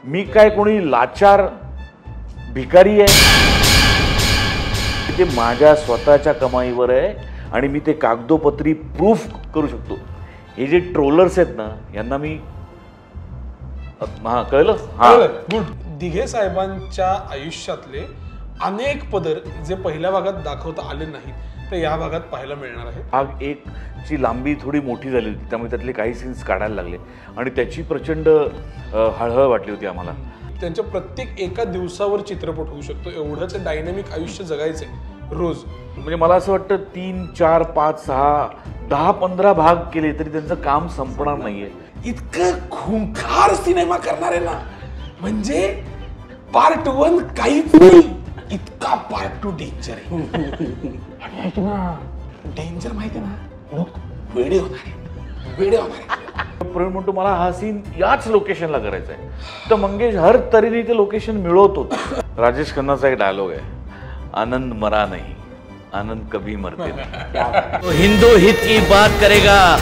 मी काय कोणी लाचार भिकारी आहे? ते माझ्या स्वतःच्या कमाईवर आहे आणि मी ते कागदोपत्री प्रूफ करू शकतो. हे जे ट्रोलर्स आहेत ना, यांना मी कळलं. गुड. दिघे साहेबांच्या आयुष्यातले अनेक पदर जे पहिल्या भागात दाखवता आले नाहीत ते या भागात पाहायला मिळणार आहे. भाग एक ची लांबी थोडी मोठी झाली होती, त्यामुळे त्यातले काही सीन्स काढायला लागले आणि त्याची प्रचंड हळहळ वाटली होती आम्हाला. त्यांच्या प्रत्येक एका दिवसावर चित्रपट होऊ शकतो एवढं ते डायनॅमिक आयुष्य जगायचे रोज. म्हणजे मला असं वाटतं 3, 4, 5, 6, 10, 15 भाग केले तरी त्यांचं काम संपणार नाहीये. इतकं खूंखार सिनेमा करणार आहे ना, म्हणजे पार्ट 1 काहीच नाही, इतका पार्ट 2 डेंजर आहे. डेंजर माहिती आहे ना, लोक वेडे होणार आहे. प्रवीण म्हणतो मला हा सीन याच लोकेशनला करायचा आहे, तर मंगेश हर तऱ्हेने ते लोकेशन मिळवतो. राजेश खन्नाचा एक डायलॉग आहे, आनंद मरा नहीं, आनंद कभी मरते नहीं. तो हिंदू हित की बात करेगा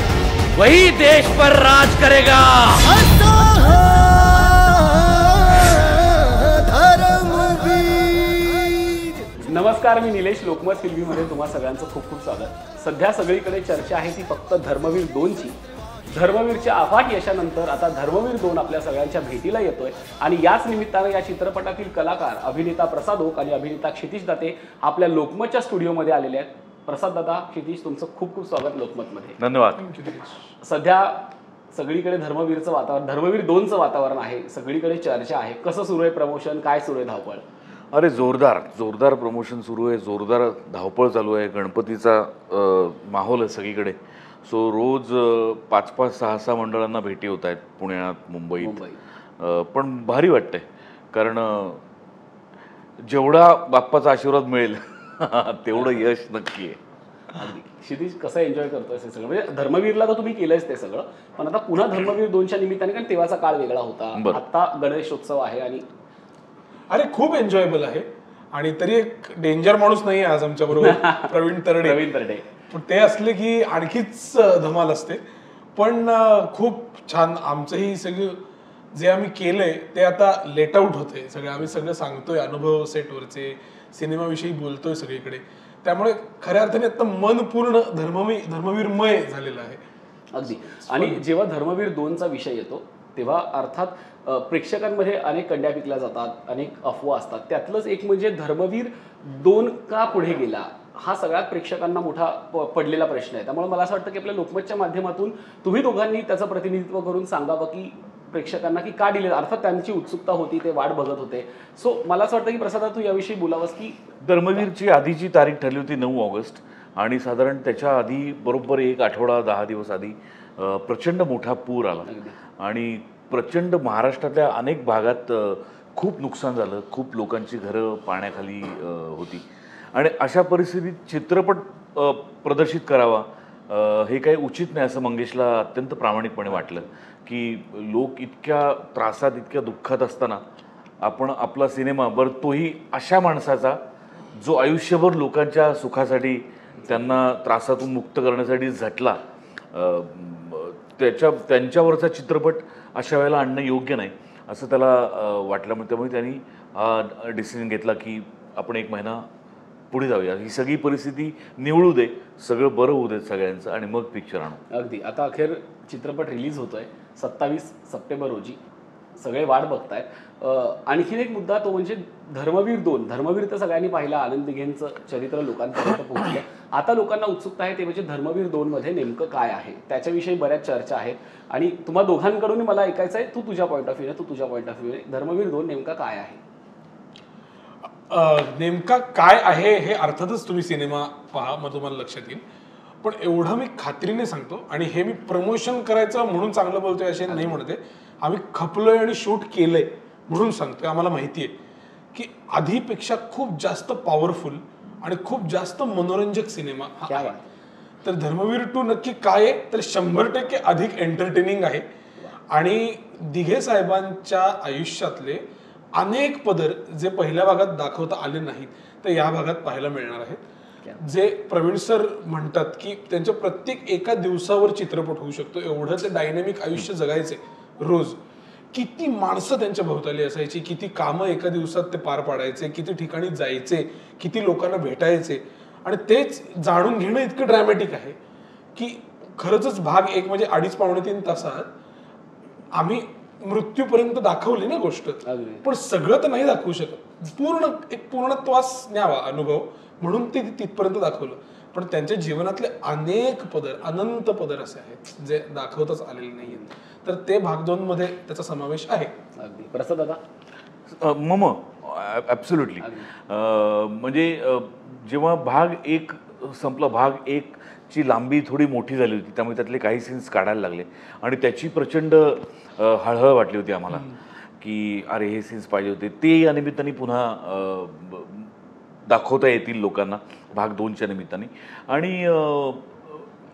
वही देश पर राज करेगा. नमस्कार, मी निलेश. लोकमत फिल्मीमध्ये तुम्हा सगळ्यांचं खूप खूप स्वागत. सध्या सगळीकडे चर्चा आहे ती फक्त धर्मवीर 2ची. धर्मवीरच्या अफाट यशानंतर आता धर्मवीर 2 आपल्या सगळ्यांच्या भेटीला येतोय आणि याच निमित्तानं या चित्रपटातील कलाकार अभिनेता प्रसाद ओक आणि अभिनेता क्षितिज दाते आपल्या लोकमतच्या स्टुडिओमध्ये आलेले आहेत. प्रसाद दादा, क्षितिज, तुमचं खूप खूप स्वागत लोकमतमध्ये. धन्यवाद. सध्या सगळीकडे धर्मवीरचं वातावरण, धर्मवीर 2चं वातावरण आहे, सगळीकडे चर्चा आहे. कसं सुरू आहे प्रमोशन, काय सुरू आहे धावपळ? अरे जोरदार प्रमोशन सुरू आहे, जोरदार धावपळ चालू आहे. गणपतीचा माहोल आहे सगळीकडे. सो रोज 5-5, 6-6 मंडळांना भेटी होत आहेत पुण्यात, मुंबईत. पण भारी वाटतंय, कारण जेवढा बाप्पाचा आशीर्वाद मिळेल तेवढं यश नक्की आहे. क्षितिज, कसं एन्जॉय करतोय हे सगळं? म्हणजे धर्मवीरला तर तुम्ही केलंच ते सगळं, पण आता पुन्हा धर्मवीर 2च्या निमित्ताने, कारण तेव्हाचा काळ वेगळा होता, आता गणेशोत्सव आहे आणि अरे खूप एन्जॉयबल आहे. आणि तरी एक डेंजर माणूस नाही आज आमच्या बरोबर, प्रवीण तरडे. पण ते असले की आणखीच धमाल असते. पण खूप छान. आमचंही सगळं जे आम्ही केलंय ते आता लेट आउट होते सगळं. आम्ही सगळं सांगतोय, अनुभव सेटवरचे, सिनेमाविषयी बोलतोय सगळीकडे. त्यामुळे खऱ्या अर्थाने आता मन पूर्ण धर्मवीरमय झालेलं आहे. अगदी. आणि जेव्हा धर्मवीर 2चा विषय येतो तेव्हा अर्थात प्रेक्षकांमध्ये अनेक कंड्या पिकल्या जातात, अनेक अफवा असतात. त्यातलंच एक म्हणजे धर्मवीर 2 का पुढे गेला, हा सगळ्यात प्रेक्षकांना मोठा पडलेला प्रश्न आहे. त्यामुळे मला असं वाटतं की आपल्या लोकमतच्या माध्यमातून तुम्ही दोघांनी त्याचं प्रतिनिधित्व करून सांगावं की प्रेक्षकांना की का डिले. अर्थात त्यांची उत्सुकता होती, ते वाट बघत होते. सो मला असं वाटतं की प्रसादा, तू याविषयी बोलावंस की धर्मवीरची आधीची तारीख ठरली होती 9 ऑगस्ट आणि साधारण त्याच्या आधी बरोबर 1 आठवडा 10 दिवस आधी प्रचंड मोठा पूर आला आणि प्रचंड महाराष्ट्रातल्या अनेक भागात खूप नुकसान झालं. खूप लोकांची घरं पाण्याखाली होती आणि अशा परिस्थितीत चित्रपट प्रदर्शित करावा हे काही उचित नाही असं मंगेशला अत्यंत प्रामाणिकपणे वाटलं की लोक इतक्या त्रासात, इतक्या दुःखात असताना आपण आपला सिनेमा, बरं तोही अशा माणसाचा जो आयुष्यभर लोकांच्या सुखासाठी, त्यांना त्रासातून मुक्त करण्यासाठी झटला, त्यांच्यावरचा चित्रपट अशा वेळेला आणणं योग्य नाही असं त्याला वाटलं. त्यामुळे त्यांनी हा डिसिजन घेतला की आपण 1 महिना पुढे जाऊया, ही सगळी परिस्थिती निवळू दे, सगळं बरं होऊ दे सगळ्यांचं आणि मग पिक्चर आणू. अगदी. आता अखेर चित्रपट रिलीज होतोय 27 सप्टेंबर रोजी. सगळे वाट बघतायत. आणखीन एक मुद्दा तो म्हणजे धर्मवीर 2. धर्मवीर तर सगळ्यांनी पाहिला, आनंद दिघेंचं चरित्र लोकांपर्यंत पोहोचलं. आता लोकांना उत्सुकता आहे ते म्हणजे धर्मवीर 2मध्ये नेमकं काय आहे, त्याच्याविषयी बऱ्याच चर्चा आहेत आणि तुम्हा दोघांकडून मला ऐकायचं आहे, तू तुझ्या पॉईंट ऑफ व्ह्यूने धर्मवीर 2 नेमका काय आहे? नेमका काय आहे हे अर्थातच तुम्ही सिनेमा पहा, मग तुम्हाला लक्षात येईल. पण एवढं मी खात्रीने सांगतो, आणि हे मी प्रमोशन करायचं म्हणून चांगलं बोलतोय असे नाही म्हणते, आम्ही खपलोय आणि शूट केलंय म्हणून सांगतोय. आम्हाला माहिती आहे की आधीपेक्षा खूप जास्त पॉवरफुल आणि खूप जास्त मनोरंजक सिनेमा हा आहे. तर धर्मवीर 2 नक्की काय आहे, तर 100% अधिक एंटरटेनिंग आहे. आणि दिघे साहेबांच्या आयुष्यातले अनेक पदर जे पहिल्या भागात दाखवता आले नाहीत ते या भागात पाहायला मिळणार आहेत. जे प्रवीण सर म्हणतात की त्यांच्या प्रत्येक एका दिवसावर चित्रपट होऊ शकतो एवढं ते डायनॅमिक आयुष्य जगायचे रोज. किती माणसं त्यांच्या भोवताली असायची, किती कामं एका दिवसात ते पार पाडायचे, किती ठिकाणी जायचे, किती लोकांना भेटायचे. आणि तेच जाणून घेणं इतकं ड्रॅमॅटिक आहे की खरंच भाग एक म्हणजे 2.5-3 तासात आम्ही मृत्यूपर्यंत दाखवली ना गोष्ट, पण सगळं तर नाही दाखवू शकत. एक पूर्णत्वास न्यावा अनुभव म्हणून ते तिथपर्यंत दाखवलं. पण त्यांच्या जीवनातले अनेक पदर, अनंत पदर असे आहेत जे दाखवताच आलेले नाहीयेत. तर ते भाग 2 मध्ये त्याचा समावेश आहे. प्रसाद दादा? मम ॲब्सोल्युटली. म्हणजे जेव्हा भाग 1 संपला, भाग 1 ची लांबी थोडी मोठी झाली होती, त्यामुळे त्यातले काही सीन्स काढायला लागले आणि त्याची प्रचंड हळहळ वाटली होती आम्हाला की अरे हे सीन्स पाहिजे होते, ते या निमित्ताने पुन्हा दाखवता येतील लोकांना भाग 2च्या निमित्ताने. आणि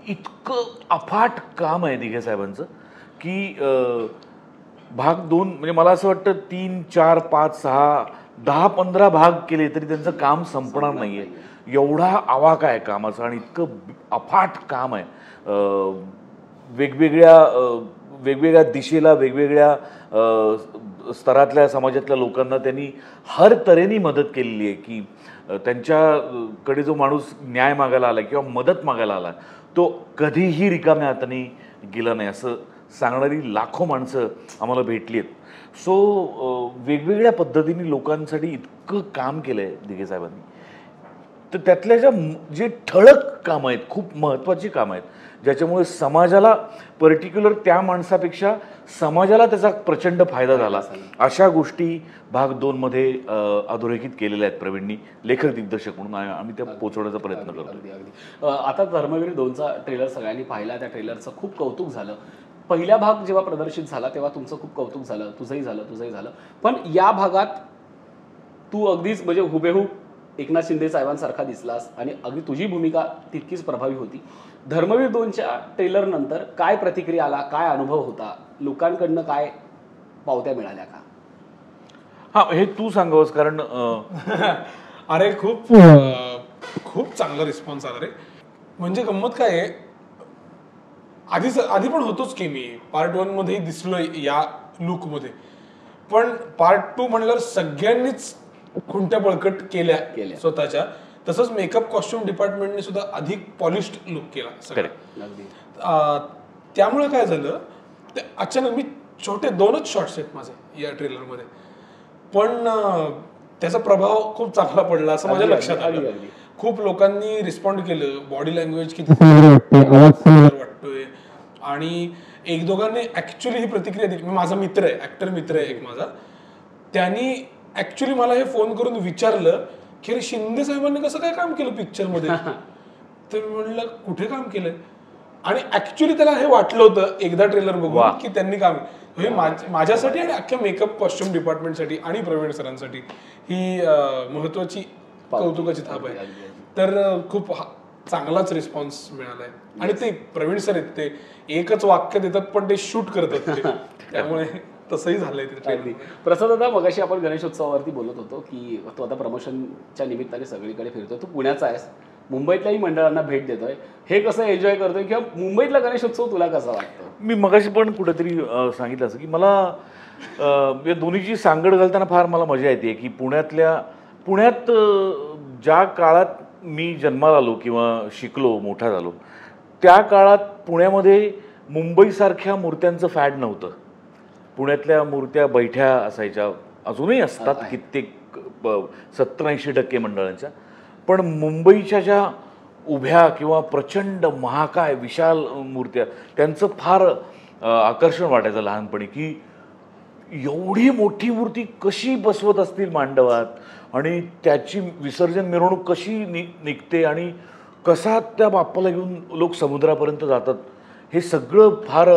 इतकं अफाट काम आहे दिघे साहेबांचं की भाग 2 म्हणजे मला असं वाटतं 3, 4, 5, 6, 10, 15 भाग केले तरी त्यांचं काम संपणार नाही आहे. एवढा आवाका आहे कामाचा आणि इतकं अफाट काम आहे. वेगवेगळ्या दिशेला, वेगवेगळ्या स्तरातल्या समाजातल्या लोकांना त्यांनी हर तऱ्हेने मदत केलेली आहे की त्यांच्याकडे जो माणूस न्याय मागायला आला किंवा मदत मागायला आला तो कधीही रिकाम्या हाताने गेला नाही, असं सांगणारी लाखो माणसं आम्हाला भेटली आहेत. सो वेगवेगळ्या पद्धतीने लोकांसाठी इतकं काम केलं आहे दिघे साहेबांनी. तर त्यातल्या जे ठळक कामं आहेत, खूप महत्त्वाची कामं आहेत, ज्याच्यामुळे समाजाला, पर्टिक्युलर त्या माणसापेक्षा समाजाला त्याचा प्रचंड फायदा झाला, अशा गोष्टी भाग 2 मध्ये अधोरेखित केलेल्या आहेत प्रवीणनी, लेखक दिग्दर्शक म्हणून आम्ही त्या पोचवण्याचा प्रयत्न करतो. आता धर्मवीर 2चा ट्रेलर सगळ्यांनी पाहिला. त्या ट्रेलरचं खूप कौतुक झालं. पहिला भाग जेव्हा प्रदर्शित झाला तेव्हा तुमचं खूप कौतुक झालं, तुझंही झालं. पण या भागात तू अगदीच म्हणजे हुबेहूब एकनाथ शिंदे साहेबांसारखा दिसलास आणि अगदी तुझी भूमिका तितकीच प्रभावी होती. धर्मवीर 2च्या ट्रेलर नंतर काय प्रतिक्रिया आला, काय अनुभव होता, लोकांकडनं काय पावत्या मिळाल्या का? हा, हे तू सांगावस, कारण अरे खूप खूप चांगला रिस्पॉन्स आला रे. म्हणजे गंमत काय आहे, आधी पण होतोच की मी पार्ट 1 मध्ये दिसलोय या लुक मध्ये, पण पार्ट 2 म्हणल्यावर सगळ्यांनीच खुंट्या बळकट केल्या स्वतःच्या. तसंच मेकअप कॉस्ट्युम डिपार्टमेंटने सुद्धा अधिक पॉलिश्ड लुक केला. त्यामुळे काय झालं, ते अचानक मी छोटे 2च शॉट्स आहेत माझे या ट्रेलरमध्ये, पण त्याचा प्रभाव खूप चांगला पडला असं माझ्या लक्षात आलं. खूप लोकांनी रिस्पॉन्ड केलं, बॉडी लँग्वेज किती वाटतोय. आणि 1-2घांनी ऍक्च्युली ही प्रतिक्रिया दिली. माझा मित्र आहे, ऍक्टर मित्र आहे एक माझा, त्यांनी ऍक्च्युली मला हे फोन करून विचारलं की अरे शिंदे साहेबांनी कसं काय काम केलं पिक्चर मध्ये. तर मी म्हणलं कुठे काम केलंय, आणि ऍक्च्युली त्याला हे वाटलं होतं एकदा ट्रेलर बघून की त्यांनी काम हे माझ्यासाठी आणि अख्ख्या मेकअप कॉस्ट्युम डिपार्टमेंटसाठी आणि प्रवीण सरांसाठी ही महत्वाची कौतुकाची थाप आहे. तर खूप चांगलाच रिस्पॉन्स मिळालाय. आणि ते प्रवीण सर आहेत, ते एकच वाक्य देतात पण ते शूट करतात, त्यामुळे तसंही झालंय. प्रसाद दादा, मगाशी आपण गणेशोत्सवावरती बोलत होतो की तू आता प्रमोशनच्या निमित्ताने सगळीकडे फिरतोय, तू पुण्याचा आहेस, मुंबईतल्याही मंडळांना भेट देतोय, हे कसं एन्जॉय करतोय किंवा मुंबईतला गणेशोत्सव तुला कसा वाटतो? मी मगाशी पण कुठेतरी सांगितलं असं की मला या दोन्हीची सांगड घालताना फार मला मजा येते की पुण्यात ज्या काळात मी जन्माला आलो किंवा शिकलो, मोठा झालो, त्या काळात पुण्यामध्ये मुंबईसारख्या मूर्त्यांचं फॅड नव्हतं. पुण्यातल्या मूर्त्या बैठ्या असायच्या, अजूनही असतात कित्येक 70-80% मंडळांच्या, पण मुंबईच्या ज्या उभ्या किंवा प्रचंड महाकाय विशाल मूर्त्या, त्यांचं फार आकर्षण वाटायचं लहानपणी की एवढी मोठी मूर्ती कशी बसवत असतील मांडवात आणि त्याची विसर्जन मिरवणूक कशी निघते आणि कसा त्या बाप्पाला घेऊन लोक समुद्रापर्यंत जातात, हे सगळं फार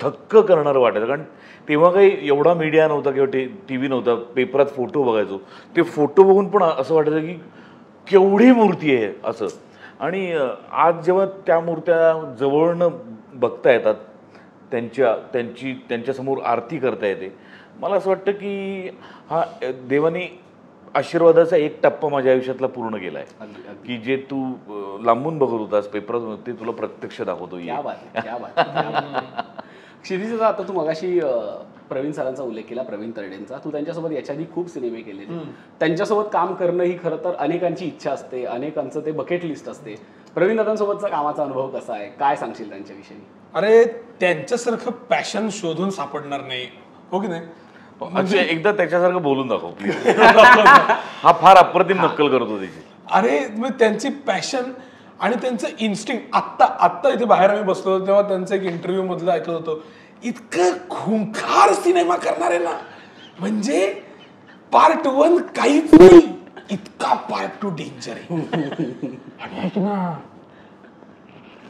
थक्क करणारं वाटायचं. कारण तेव्हा काही एवढा मीडिया नव्हता किंवा टी व्ही नव्हता, पेपरात फोटो बघायचो, ते फोटो बघून पण असं वाटायचं की केवढी मूर्ती आहे असं. आणि आज जेव्हा त्या मूर्त्या जवळनं बघता येतात, त्यांच्यासमोर आरती करता येते, मला असं वाटतं की हा देवाने आशीर्वादाचा एक टप्पा माझ्या आयुष्यातला पूर्ण केला आहे की जे तू लांबून बघत होतास पेपरात, ते तुला प्रत्यक्ष दाखवतो. क्षितिजा, आता तू मगाशी प्रवीण सरांचा उल्लेख केला, प्रवीण तरडेंचा. तू त्यांच्यासोबत याच्या आधी खूप सिनेमे केलेले. त्यांच्यासोबत काम करणं ही खरं तर अनेकांची इच्छा असते, अनेकांचं ते बकेट लिस्ट असते. प्रवीण दादांसोबतचा कामाचा अनुभव कसा आहे, काय सांगशील त्यांच्याविषयी? अरे त्यांच्यासारखं पॅशन शोधून सापडणार नाही, हो की नाही? म्हणजे एकदा त्याच्यासारखं बोलून दाखव प्लीज. हा फार अप्रतिम नक्कल करतो त्याची. अरे मग त्यांची पॅशन आणि त्यांचं इन्स्टिंग. आत्ता इथे बाहेर आम्ही बसलो होतो तेव्हा त्यांचं एक इंटरव्ह्यू मधलं ऐकलं होतं, इतकं खुंखार सिनेमा करणार आहे ना, म्हणजे पार्ट 1 काहीच नाही, इतका पार्ट 2 डेंजर आहे. आणि ऐक ना,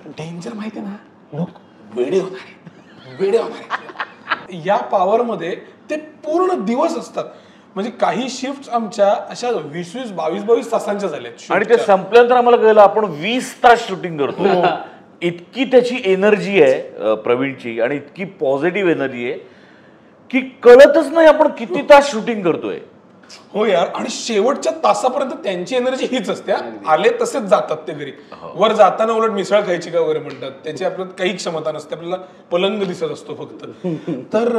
डेंजर माहिती आहे ना, लोक वेडे होणार आहेत. या पॉवर मध्ये ते पूर्ण दिवस असतात. म्हणजे काही शिफ्ट आमच्या अशा 20-20, 22-22 तासांच्या झाल्यात. आणि ते संपल्यानंतर आम्हाला कळलं आपण 20 तास शूटिंग करतो. इतकी त्याची एनर्जी आहे प्रवीणची, आणि इतकी पॉझिटिव्ह एनर्जी आहे की कळतच नाही आपण किती तास शूटिंग करतोय. हो यार, आणि शेवटच्या तासापर्यंत त्यांची एनर्जी हीच असते. आले तसेच जातात ते घरी. वर जाताना उलट मिसळ खायची का वगैरे म्हणतात. त्याची आपल्याला काही क्षमता नसते, आपल्याला पलंग दिसत असतो फक्त. तर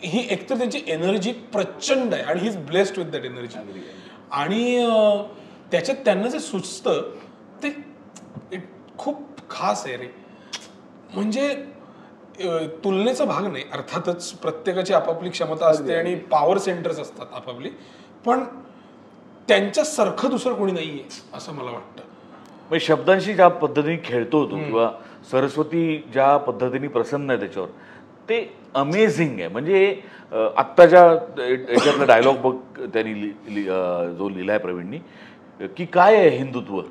ही एकतर त्यांची एनर्जी प्रचंड आहे आणि he is blessed with that energy. आणि त्याच्यात त्यांना जे सुचतं ते खूप खास आहे रे. म्हणजे तुलनेचा भाग नाही, अर्थातच प्रत्येकाची आपापली क्षमता असते आणि पॉवर सेंटर्स असतात आपापली, पण त्यांच्यासारखं दुसरं कोणी नाहीये असं मला वाटतं. म्हणजे शब्दांशी ज्या पद्धतीने खेळतो तो, किंवा सरस्वती ज्या पद्धतीने प्रसन्न आहे त्याच्यावर, ते अमेझिंग आहे. म्हणजे आत्ताच्या याच्यातला डायलॉग बघ त्यांनी जो लिहिलाय प्रवीणनी, की काय आहे हिंदुत्व?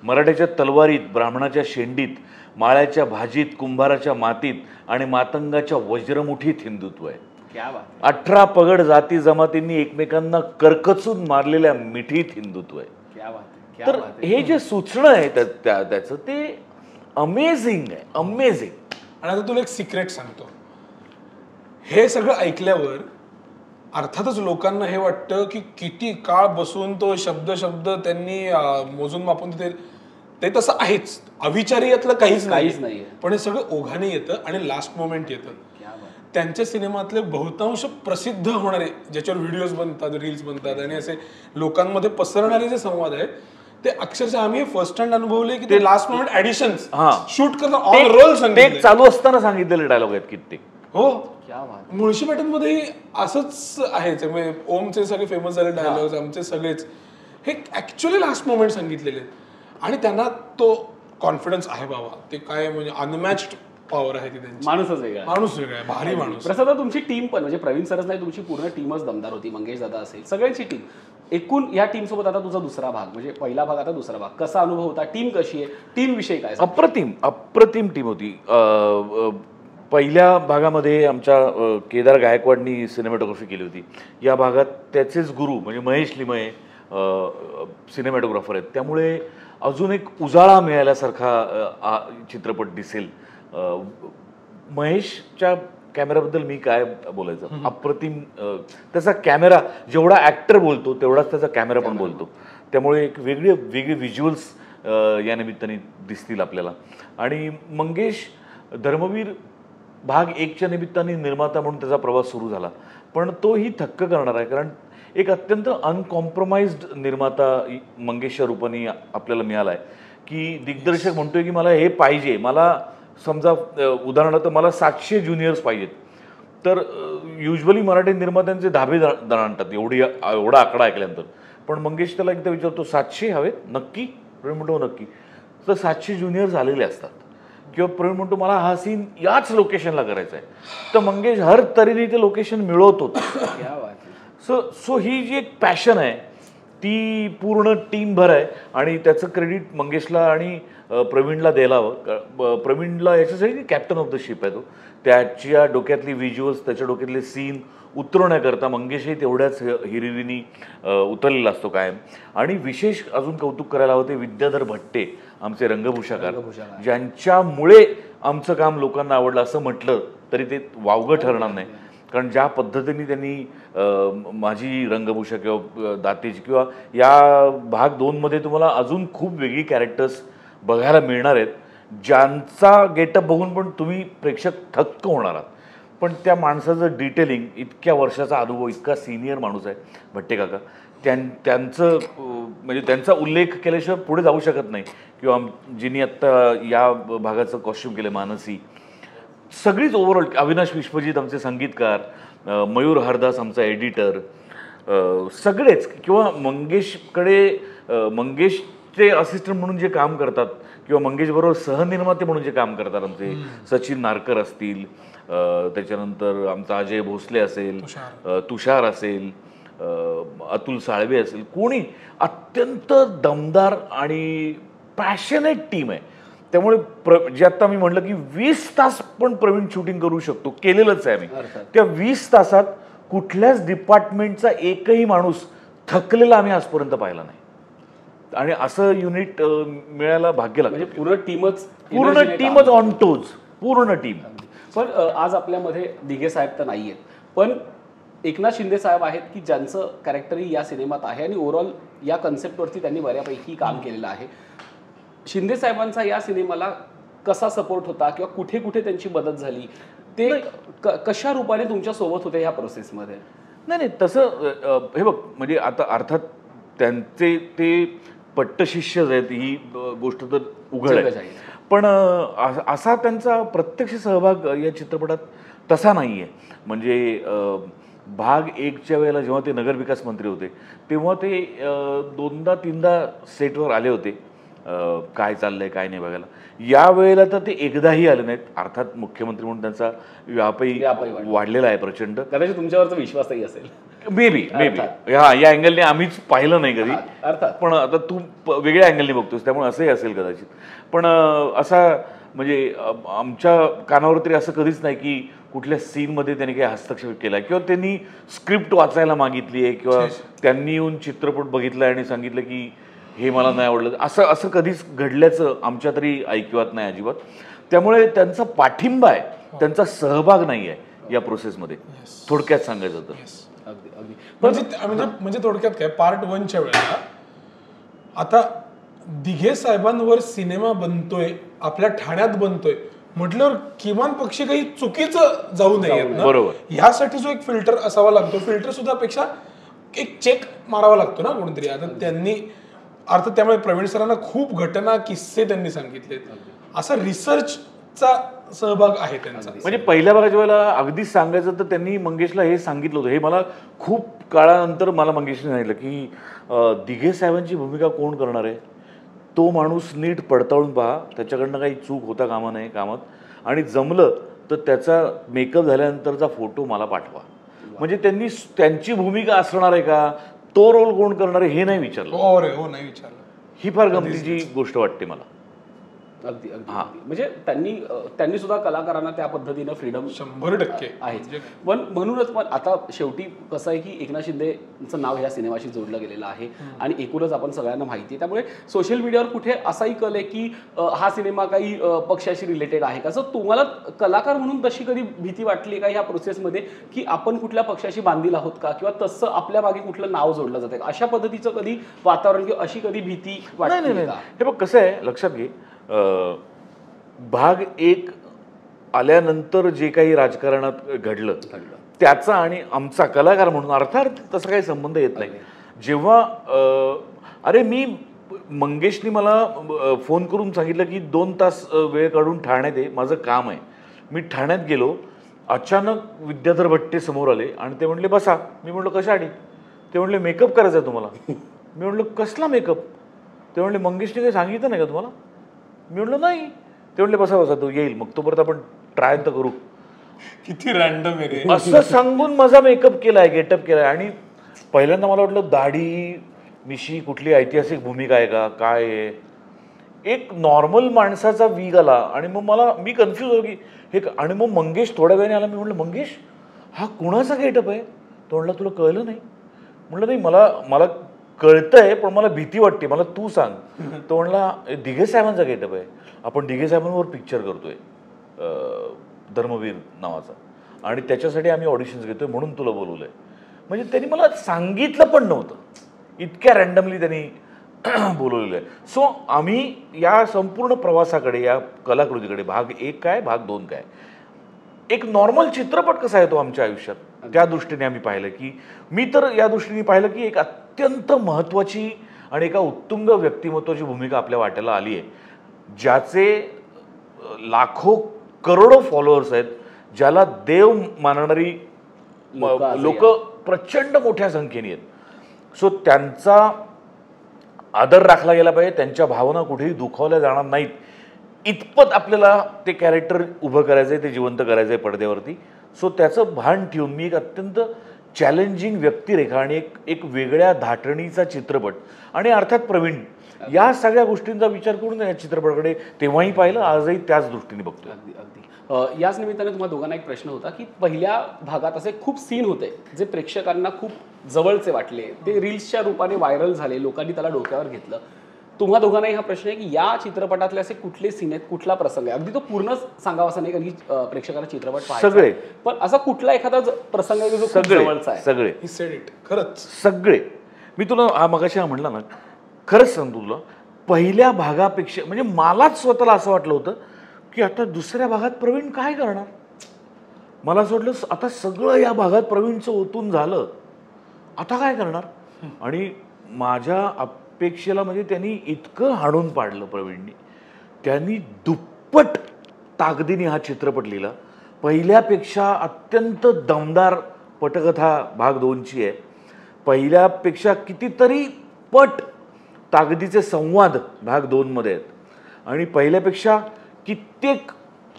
मराठ्याच्या तलवारीत, ब्राह्मणाच्या शेंडीत, माळ्याच्या भाजीत, कुंभाराच्या मातीत आणि मातंगाच्या वज्रमुठीत हिंदुत्व आहे. 18 पगड जाती जमातींनी एकमेकांना करकचून मारलेल्या मिठीत हिंदुत्व आहे. तर हे जे सुचणं आहे त्याचं, ते अमेझिंग आहे, अमेझिंग. आणि आता तुला एक सिक्रेट सांगतो. हे सगळं ऐकल्यावर अर्थातच लोकांना हे वाटतं की किती काळ बसून तो शब्द त्यांनी मोजून मापून ते तसं आहेच, अविचारी यातलं काहीच नाही. पण हे सगळं ओघाने येतं आणि लास्ट मोमेंट येतं. त्यांच्या सिनेमातले बहुतांश प्रसिद्ध होणारे, ज्याच्यावर व्हिडिओज बनतात, रील्स बनतात आणि असे लोकांमध्ये पसरणारे जे संवाद आहेत, ते अक्षरशः आम्ही फर्स्ट हँड अनुभवले की ते लास्ट मोमेंट ऍडिशन्स शूट करतात, ऑन रोल ते चालू असताना सांगितलेले डायलॉग आहेत कित्येक. हो, मुळशी पॅटर्न मध्ये असंच आहे. ओमचे सगळे फेमस झाले डायलॉग्स, आमचे सगळेच हे ऍक्च्युअली लास्ट मोमेंट सांगितलेले आहेत. आणि त्यांना तो कॉन्फिडन्स आहे बाबा. ते काय म्हणजे अनमॅच्ड पॉवर आहे ती त्यांची. माणूस वेगळा आहे, भारी माणूस. प्रसाद, तुमची टीम पण, म्हणजे प्रवीण सरच नाही, तुमची पूर्ण टीमच दमदार होती. मंगेश दादा असेल, सगळ्यांची टीम. एकूण या टीम सोबत आता तुझा दुसरा भाग, म्हणजे पहिला भाग आता दुसरा भाग, कसा अनुभव होता? टीम कशी आहे? टीम विषयी काय? अप्रतिम टीम होती. पहिल्या भागामध्ये आमच्या केदार गायकवाडनी सिनेमॅटोग्राफी केली होती. या भागात त्याचेच गुरु म्हणजे महेश लिमये सिनेमॅटोग्राफर आहेत. त्यामुळे अजून एक उजाळा मिळाल्यासारखा चित्रपट दिसेल. महेशच्या कॅमेराबद्दल मी काय बोलायचं, अप्रतिम. त्याचा कॅमेरा जेवढा ॲक्टर बोलतो तेवढाच त्याचा कॅमेरा पण बोलतो. त्यामुळे एक वेगळे व्हिज्युअल्स या निमित्ताने दिसतील आपल्याला. आणि मंगेश धर्मवीर भाग 1च्या निमित्ताने निर्माता म्हणून त्याचा प्रवास सुरू झाला, पण तोही थक्क करणार आहे. कारण एक अत्यंत अनकॉम्प्रोमाइज्ड निर्माता मंगेशच्या रूपाने आपल्याला मिळाला आहे. की दिग्दर्शक म्हणतोय की मला हे पाहिजे, मला समजा उदाहरणार्थ मला 700 ज्युनियर्स पाहिजेत, तर युजली मराठी निर्मात्यांचे धाबे दणाणतात एवढा आकडा ऐकल्यानंतर. पण मंगेश त्याला एकदा विचारतो, 700 हवेत नक्की? प्रवीण म्हणतो नक्की. तर 700 ज्युनियर्स आलेले असतात. किंवा प्रवीण म्हणतो मला हा सीन याच लोकेशनला करायचा आहे, तर मंगेश हर तऱ्हेने ते लोकेशन मिळवतो. सो ही जी एक पॅशन आहे ती पूर्ण टीमभर आहे. आणि त्याचं क्रेडिट मंगेशला आणि प्रवीणला द्यायला हवं. प्रवीणला याच्यासाठी कॅप्टन ऑफ द शिप आहे तो. त्याच्या डोक्यातली व्हिज्युअल्स, त्याच्या डोक्यातले सीन उतरवण्याकरता मंगेशही तेवढ्याच हिरिरीने उतरलेला असतो कायम. आणि विशेष अजून कौतुक करायला हवं ते विद्याधर भट्टे, आमचे रंगभूषाकार, ज्यांच्यामुळे आमचं काम लोकांना आवडलं असं म्हटलं तरी ते वावगं ठरणार नाही. कारण ज्या पद्धतीने त्यांनी माझी रंगभूषा किंवा दातेजी किंवा या भाग 2मध्ये तुम्हाला अजून खूप वेगळी कॅरेक्टर्स बघायला मिळणार आहेत. ज्यांचा गेटअप बघून पण तुम्ही प्रेक्षक थक्क होणार आहात. पण त्या माणसाचं डिटेलिंग, इतक्या वर्षाचा अनुभव, इतका सिनियर माणूस आहे भट्टे काका, त्यांचं म्हणजे त्यांचा उल्लेख केल्याशिवाय पुढे जाऊ शकत नाही. किंवा जिनी आत्ता या भागाचं कॉस्ट्युम केलं मानसी, सगळीच ओव्हरऑल, अविनाश विश्वजित आमचे संगीतकार, मयूर हरदास आमचा एडिटर, सगळेच, किंवा मंगेशचे असिस्टंट म्हणून जे काम करतात किंवा मंगेशबरोबर सहनिर्माते म्हणून जे काम करतात आमचे सचिन नारकर असतील, त्याच्यानंतर आमचा अजय भोसले असेल, तुषार असेल, अतुल साळवे असेल, कोणी अत्यंत दमदार आणि पॅशनेट टीम आहे. त्यामुळे जे आत्ता मी म्हटलं की 20 तास पण प्रवीण शूटिंग करू शकतो, केलेलंच आहे आम्ही. त्या 20 तासात कुठल्याच डिपार्टमेंटचा एकही माणूस थकलेला आम्ही आजपर्यंत पाहिला नाही. आणि असं युनिट मिळायला भाग्य लागतं. म्हणजे पूर्ण टीमच ऑन टोज, पूर्ण टीम. पण आज आपल्यामध्ये दिघे साहेब तर नाही आहेत, पण एकनाथ शिंदे साहेब आहेत की ज्यांचं कॅरेक्टरही या सिनेमात आहे आणि ओव्हरऑल या कन्सेप्टवरती त्यांनी बऱ्यापैकी काम केलेलं आहे. शिंदे साहेबांचा या सिनेमाला कसा सपोर्ट होता किंवा कुठे कुठे त्यांची मदत झाली, ते कशा रूपाने तुमच्या सोबत होते ह्या प्रोसेसमध्ये? नाही, तसं हे बघ, म्हणजे आता अर्थात त्यांचे ते पट्टशिष्य आहेत, ही गोष्ट तर उघड आहे. पण असा त्यांचा प्रत्यक्ष सहभाग या चित्रपटात तसा नाही आहे. म्हणजे भाग 1च्या वेळेला जेव्हा ते नगरविकास मंत्री होते तेव्हा ते 2दा-3दा सेटवर आले होते, काय चाललंय काय नाही बघायला. या वेळेला तर ते एकदाही आले नाहीत. अर्थात मुख्यमंत्री म्हणून त्यांचा व्यापही वाढलेला आहे प्रचंड. कदाचित तुमच्यावरचा विश्वासही असेल. मे बी या अँगलने आम्हीच पाहिलं नाही कधी, पण आता तू वेगळ्या अँगलने बघतोस त्यामुळे असंही असेल कदाचित. पण असा म्हणजे आमच्या कानावर तरी असं कधीच नाही की कुठल्या सीनमध्ये त्यांनी काही हस्तक्षेप केला किंवा त्यांनी स्क्रिप्ट वाचायला मागितली आहे किंवा त्यांनी येऊन चित्रपट बघितला आणि सांगितलं की हे मला नाही आवडलं, असं कधीच घडल्याचं आमच्या तरी ऐकिवात नाही अजिबात. त्यामुळे त्यांचा पाठिंबा आहे, त्यांचा सहभाग नाही आहे या प्रोसेसमध्ये, थोडक्यात सांगायचं तर. म्हणजे थोडक्यात काय, पार्ट 1च्या वेळेला आता दिघे साहेबांवर सिनेमा बनतोय, आपल्या ठाण्यात बनतोय म्हटल्यावर किमान पक्षी काही चुकीचं जाऊ नये ना. बरोबर. ह्यासाठी जो एक फिल्टर असावा लागतो, फिल्टर सुद्धा पेक्षा एक चेक मारावा लागतो ना कोणतरी. आता त्यांनी अर्थात त्यामुळे प्रवीण सरांना खूप घटना किस्से त्यांनी सांगितलेत, असा रिसर्चचा सहभाग आहे त्यांचा. म्हणजे पहिल्या भागाच्या वेळेला अगदीच सांगायचं तर त्यांनी मंगेशला हे सांगितलं होतं. हे मला खूप काळानंतर मला मंगेशने सांगितलं की दिघे साहेबांची भूमिका कोण करणार आहे, तो माणूस नीट पडताळून पहा, त्याच्याकडनं काही चूक होता कामा नये कामात, आणि जमलं तर त्याचा मेकअप झाल्यानंतरचा फोटो मला पाठवा. म्हणजे त्यांनी त्यांची भूमिका असणार आहे का, तो रोल कोण करणार आहे हे नाही विचारलं. हो नाही विचारलं. ही फार गमतीची गोष्ट वाटते मला. अगदी अगदी. म्हणजे त्यांनी सुद्धा कलाकारांना त्या पद्धतीनं फ्रीडम 100% आहे. पण म्हणूनच पण आता शेवटी कसं आहे की एकनाथ शिंदेचं नाव ह्या सिनेमाशी जोडलं गेलेलं आहे आणि एकूणच आपण सगळ्यांना माहिती आहे. त्यामुळे सोशल मीडियावर कुठे असाही कल आहे की हा सिनेमा काही पक्षाशी रिलेटेड आहे का. असं तुम्हाला कलाकार म्हणून तशी कधी भीती वाटली का ह्या प्रोसेसमध्ये की आपण कुठल्या पक्षाशी बांधील आहोत का, किंवा तसं आपल्या मागे कुठलं नाव जोडलं जातं का, अशा पद्धतीचं कधी वातावरण किंवा अशी कधी भीती वाटली का? हे बघ कसं आहे, लक्षात घे, भाग 1 आल्यानंतर जे काही राजकारणात घडलं त्याचा आणि आमचा कलाकार म्हणून अर्थात तसा काही संबंध येत नाही. जेव्हा अरे मी मंगेशनी मला फोन करून सांगितलं की 2 तास वेळ काढून ठाण्यात ये, माझं काम आहे. मी ठाण्यात गेलो, अचानक विद्याधर भट्टे समोर आले आणि ते म्हणले बसा. मी म्हटलं कशासाठी? ते म्हणले मेकअप करायचा आहे तुम्हाला. मी म्हटलं कसला मेकअप? ते म्हणले मंगेशने काही सांगितलं नाही का तुम्हाला? मी म्हटलं नाही. ते म्हणले बसा बसा, तो येईल मग तोपर्यंत आपण ट्राय तर करू. किती रॅन्डम आहे रे. असं सांगून माझा मेकअप केलाय, गेटअप केलाय. आणि पहिल्यांदा मला वाटलं दाढी मिशी कुठली ऐतिहासिक भूमिका आहे का काय आहे. एक नॉर्मल माणसाचा वीग आला आणि मग मी कन्फ्यूज होतो की हे. आणि मग मंगेश थोड्या वेळाने आला. मी म्हटलं मंगेश हा कुणाचा गेटअप आहे? तो म्हणला तुला कळलं नाही? म्हटलं नाही मला कळतंय पण मला भीती वाटते, मला तू सांग. तो म्हणला दिघे साहेबांचा गेटअप आहे, आपण दिघे साहेबांवर पिक्चर करतोय धर्मवीर नावाचा आणि त्याच्यासाठी आम्ही ऑडिशन्स घेतोय म्हणून तुला बोलवलंय. म्हणजे त्यांनी मला सांगितलं पण नव्हतं, इतक्या रॅन्डमली त्यांनी बोलवलेलं आहे. सो आम्ही या संपूर्ण प्रवासाकडे, या कलाकृतीकडे, भाग 1 काय, भाग 2 काय, एक नॉर्मल चित्रपट कसा येतो आमच्या आयुष्यात, त्या दृष्टीने आम्ही पाहिलं की मी तर या दृष्टीने पाहिलं की एक अत्यंत महत्त्वाची आणि एका उत्तुंग व्यक्तिमत्वाची भूमिका आपल्या वाट्याला आली आहे, ज्याचे लाखो करोडो फॉलोअर्स आहेत, ज्याला देव मानणारी लोक प्रचंड मोठ्या संख्येने आहेत. सो त्यांचा आदर राखला गेला पाहिजे, त्यांच्या भावना कुठेही दुखावल्या जाणार नाहीत इतपत आपल्याला ते कॅरेक्टर उभं करायचं आहे, ते जिवंत करायचं आहे पडद्यावरती. सो त्याचं भान ठेवून मी एक अत्यंत चॅलेंजिंग व्यक्तिरेखा आणि एक वेगळ्या धाटणीचा चित्रपट आणि अर्थात प्रवीण, या सगळ्या गोष्टींचा विचार करून या चित्रपटाकडे तेव्हाही पाहिलं, आजही त्याच दृष्टीने बघतो. अगदी अगदी. याच निमित्ताने तुम्हाला दोघांना एक प्रश्न होता की पहिल्या भागात असे खूप सीन होते जे प्रेक्षकांना खूप जवळचे वाटले, ते रील्सच्या रूपाने व्हायरल झाले, लोकांनी त्याला डोक्यावर घेतलं. तुम्हा दोघांनाही हा प्रश्न आहे की या चित्रपटातले असे कुठले सीन आहेत, कुठला प्रसंग आहे, अगदी तो पूर्णच सांगावा असं नाही कारण की प्रेक्षकांना चित्रपट पाहायचा सगळे, पण असा कुठला एखादा प्रसंग आहे जो खूप जवळचा आहे? सगळे ही सेड इट, खरंच सगळे. मी तुला मगाशी म्हणला ना, खरंच सांगतो तुला, पहिल्या भागापेक्षा म्हणजे मलाच स्वतःला असं वाटलं होतं की आता दुसऱ्या भागात प्रवीण काय करणार. मला असं वाटलं आता सगळं या भागात प्रवीणचं ओतून झालं, आता काय करणार. आणि माझ्या अपेक्षेला म्हणजे त्यांनी इतकं हाणून पाडलं प्रवीणनी, त्यांनी दुप्पट ताकदीने हा चित्रपट लिहिला. पहिल्यापेक्षा अत्यंत दमदार पटकथा भाग 2ची आहे, पहिल्यापेक्षा कितीतरी पट ताकदीचे संवाद भाग 2मध्ये आहेत, आणि पहिल्यापेक्षा कित्येक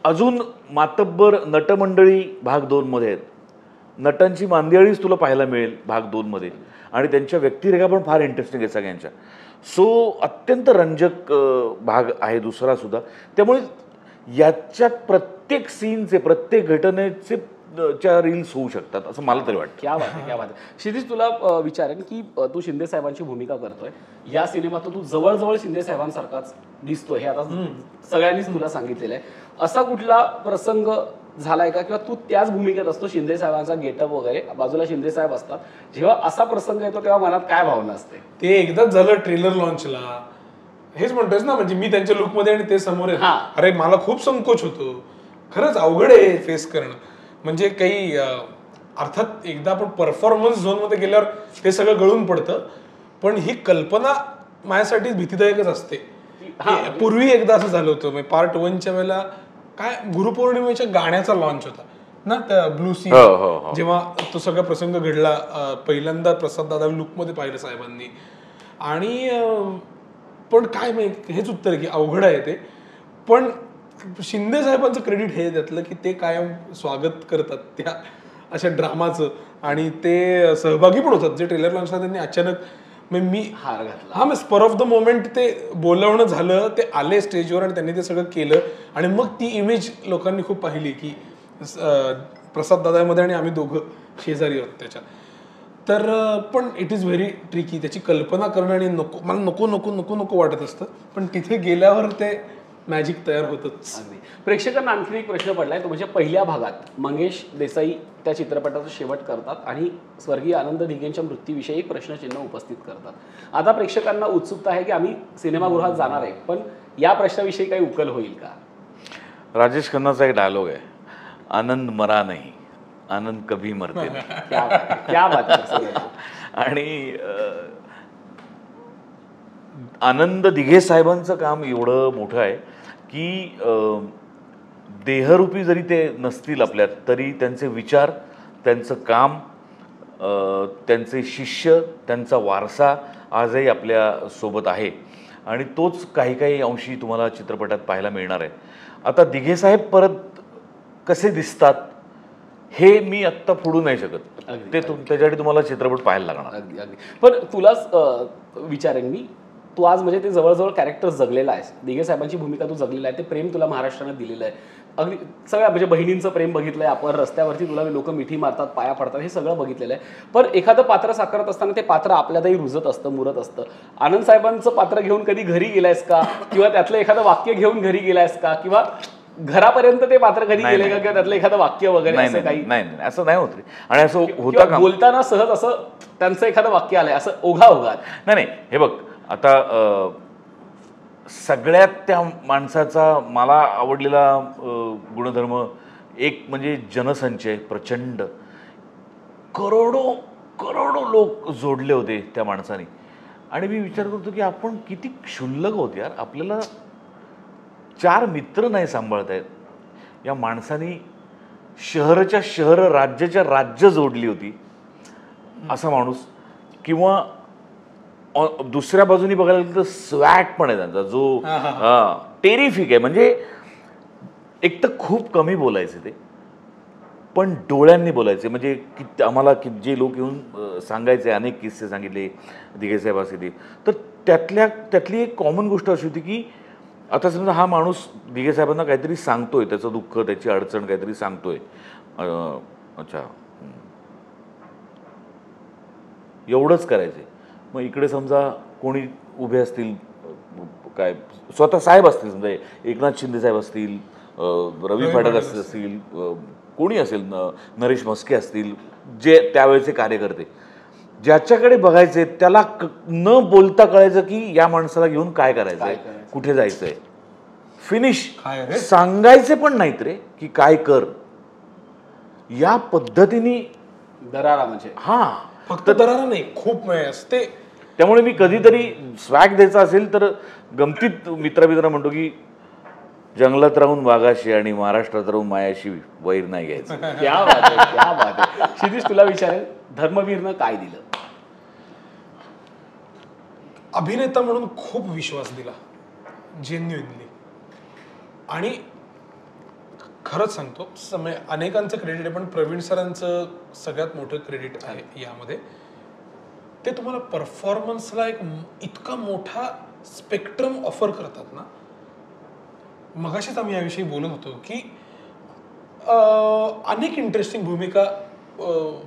अजून मातब्बर नटमंडळी भाग 2मध्ये आहेत. नटांची मांदियाळीच तुला पाहायला मिळेल भाग 2मध्ये, आणि त्यांच्या व्यक्तिरेखा पण फार इंटरेस्टिंग आहे सगळ्यांच्या. सो अत्यंत रंजक भाग आहे दुसरा सुद्धा. त्यामुळे याच्यात प्रत्येक सीनचे, प्रत्येक घटनेचे च्या रील्स होऊ शकतात असं मला तरी वाटतं. क्या बात आहे, क्या बात आहे. क्षितिज, तुला विचारेन की तू शिंदे साहेबांची भूमिका करतोय या सिनेमात, तू जवळजवळ शिंदे साहेबांसारखाच दिसतोय, हे आता सगळ्यांनीच तुला सांगितलेलं आहे. असा कुठला प्रसंग झालाय का किंवा तू त्याच भूमिकेत असतो, शिंदे साहेबांचा गेटअप वगैरे, बाजूला शिंदे साहेब असतात, जेव्हा असा प्रसंग येतो तेव्हा मनात काय भावना असते? ते एकदाच झालं ट्रेलर लॉन्चला, हेच म्हणतोयस ना, म्हणजे मी त्यांच्या लुकमध्ये आणि ते समोर आहे. अरे मला खूप संकोच होतो, खरंच अवघड आहे फेस करणं. म्हणजे काही अर्थात एकदा आपण परफॉर्मन्स झोनमध्ये गेल्यावर ते सगळं गळून पडतं, पण ही कल्पना माझ्यासाठी भीतीदायकच असते. पूर्वी एकदा असं झालं होतं, म्हणजे पार्ट 1च्या वेळेला काय गुरुपौर्णिमेच्या गाण्याचा लॉन्च होता ना, त्या ब्लू सी, जेव्हा तो सगळा प्रसंग घडला, पहिल्यांदा प्रसाद दादा लुकमध्ये पाहिलं साहेबांनी. आणि पण काय हेच उत्तर आहे की अवघड आहे ते. पण शिंदे साहेबांचं क्रेडिट हे त्यातलं की ते कायम स्वागत करतात त्या अशा ड्रामाचं, आणि ते सहभागी पण होतात. जे ट्रेलर लॉन्चला त्यांनी अचानक मी हार घातला, हा, मग स्पर ऑफ द मोमेंट ते बोलवणं झालं, ते आले स्टेजवर आणि त्यांनी ते सगळं केलं, आणि मग ती इमेज लोकांनी खूप पाहिली की प्रसाद दादामध्ये आणि आम्ही दोघं शेजारी आहोत त्याच्यात. तर पण इट इज व्हेरी ट्रिकी त्याची कल्पना करणं, आणि मला नको नको नको नको वाटत असतं, पण तिथे गेल्यावर ते मॅजिक तयार होतच. प्रेक्षकांना आणखी एक प्रश्न पडलाय, तो म्हणजे पहिल्या भागात मंगेश देसाई त्या चित्रपटाचा शेवट करतात आणि स्वर्गीय आनंद दिघेंच्या मृत्यूविषयी एक प्रश्नचिन्ह उपस्थित करतात. आता प्रेक्षकांना उत्सुकता आहे की आम्ही सिनेमागृहात जाणार आहे, पण या प्रश्नाविषयी काही उकल होईल का? राजेश खन्नाचा एक डायलॉग आहे, आनंद मरा नाही, आनंद कभी मरते नाही. क्या बात आहे. आणि आनंद दिघे साहेबांचं काम एवढं मोठं आहे की देहरूपी जरी ते नसतील आपल्यात, तरी त्यांचे विचार, त्यांचं काम, त्यांचे शिष्य, त्यांचा वारसा आजही आपल्या सोबत आहे, आणि तोच काही काही अंशी तुम्हाला चित्रपटात पाहायला मिळणार आहे. आता दिघे साहेब परत कसे दिसतात हे मी आत्ता फोडू नाही शकत, ते त्याच्यासाठी तुम्हाला चित्रपट पाहायला लागणार. अगदी अगदी. पण तुलाच विचारेन मी, तू आज म्हणजे ते जवळजवळ कॅरेक्टर जगलेला आहेस, दिघे साहेबांची भूमिका तू जगलेला आहे, ते प्रेम तुला महाराष्ट्रानं दिलेलं आहे, अगदी सगळ्या म्हणजे बहिणींचं प्रेम बघितलंय आपण, रस्त्यावरती तुला लोक मिठी मारतात, पाया पडतात, हे सगळं बघितलेलं आहे. पण एखादं पात्र साकारत असताना ते पात्र आपल्यालाही रुजत असतं, मुरत असतं. आनंद साहेबांचं पात्र घेऊन कधी घरी गेलायस का, किंवा त्यातलं एखादं वाक्य घेऊन घरी गेलायस का, किंवा घरापर्यंत ते पात्र कधी गेले का, किंवा त्यातलं एखादं वाक्य वगैरे असं काही? नाही, असं नाही होत रे. आणि असं होतं का बोलताना सहज असं त्यांचं एखादं वाक्य आलंय असं ओघा ओघात? नाही, हे बघ, आता सगळ्यात त्या माणसाचा मला आवडलेला गुणधर्म एक म्हणजे जनसंचय प्रचंड. करोडो करोडो लोक जोडले होते त्या माणसाने. आणि मी विचार करतो की आपण किती क्षुल्लक होत यार, आपल्याला 4 मित्र नाही सांभाळता येत. या माणसाने शहराच्या शहर राज्याच्या राज्य जोडली होती असा माणूस. किंवा दुसऱ्या बाजूनी बघायला गेलं तर स्वॅग पण आहे त्यांचा जो टेरिफिक आहे. म्हणजे एक तर खूप कमी बोलायचे ते, पण डोळ्यांनी बोलायचे. म्हणजे की आम्हाला की जे लोक येऊन सांगायचे, अनेक किस्से सांगितले दिघेसाहेब असतील, तर त्यातली एक कॉमन गोष्ट अशी होती की आता समजा हा माणूस दिघेसाहेबांना काहीतरी सांगतोय, त्याचं दुःख त्याची अडचण काहीतरी सांगतोय, अच्छा एवढंच करायचे. मग इकडे समजा कोणी उभे असतील, काय स्वतः साहेब असतील, समजा एकनाथ शिंदे साहेब असतील, रवी फाटक असतील, कोणी असेल, नरेश म्हस्के असतील, जे त्यावेळेचे कार्यकर्ते, ज्याच्याकडे बघायचे त्याला न बोलता कळायचं की या माणसाला घेऊन काय करायचंय, कुठे जायचंय, फिनिश. सांगायचे पण नाहीत रे की काय कर. या पद्धतीने दरारा म्हणजे फक्त दरारा नाही, खूप वेळ असते. त्यामुळे मी कधीतरी स्वॅग द्यायचा असेल तर गमतीत मित्र म्हणतो की जंगलात राहून वाघाशी आणि महाराष्ट्रात राहून मायाशी वैर नाही घ्यायचं. क्या बात आहे, क्या बात आहे. क्षितिज, तुला विचारेल, धर्मवीरनं काय दिलं? अभिनेता म्हणून खूप विश्वास दिला, जेन्युइनली. आणि खरंच सांगतो, अनेकांचं क्रेडिट आहे, पण प्रवीण सरांचं सगळ्यात मोठं क्रेडिट आहे यामध्ये. ते तुम्हाला परफॉर्मन्सला एक इतका मोठा स्पेक्ट्रम ऑफर करतात ना. मगाशीच आम्ही याविषयी बोलत होतो की अनेक इंटरेस्टिंग भूमिका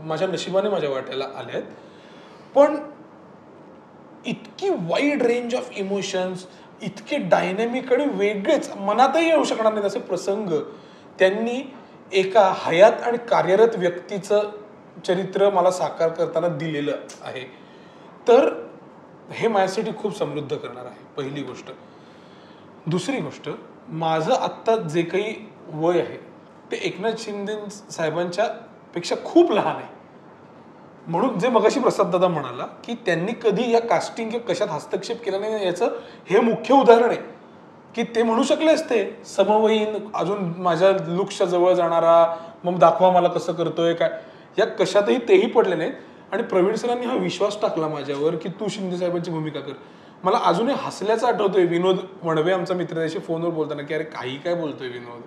माझ्या नशिबाने माझ्या वाट्याला आल्या आहेत, पण इतकी वाईड रेंज ऑफ इमोशन्स, इतके डायनॅमिक आणि वेगळेच मनातही येऊ शकणार नाही असे प्रसंग त्यांनी एका हयात आणि कार्यरत व्यक्तीचं चरित्र मला साकार करताना दिलेलं आहे. तर हे माझ्यासाठी खूप समृद्ध करणार आहे, पहिली गोष्ट. दुसरी गोष्ट, माझं आत्ता जे काही वय आहे ते एकनाथ शिंदे साहेबांच्या पेक्षा खूप लहान आहे. म्हणून जे मगाशी प्रसाद दादा म्हणाला की त्यांनी कधी या कास्टिंग किंवा कशात हस्तक्षेप केला नाही, याचं हे मुख्य उदाहरण आहे की ते म्हणू शकले असते समवयीन, अजून माझ्या लुक्सच्या जवळ जाणारा, मग दाखवा मला कसं करतोय काय, या कशातही तेही पडले नाहीत. आणि प्रवीण सरांनी हा विश्वास टाकला माझ्यावर की तू शिंदे साहेबांची भूमिका कर. मला अजूनही हसल्याचं आठवतोय, विनोद वणवे आमचा मित्र त्याशी फोनवर बोलताना की अरे काही काय बोलतोय विनोद,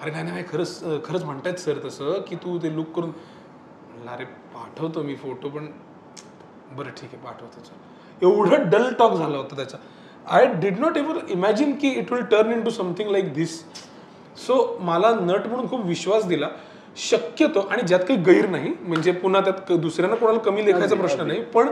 अरे नाही खरंच म्हणतायत सर तसं की तू ते लुक करून. अरे पाठवतो मी फोटो, पण बरं ठीक आहे पाठवतो. एवढं डल टॉक झाला होता त्याचा. I did not ever imagine की it will turn into something like this. So मला नट म्हणून खूप विश्वास दिला शक्यतो, आणि ज्यात काही गैर नाही, म्हणजे पुन्हा त्यात दुसऱ्यांना कोणाला कमी लेखायचा प्रश्न नाही, पण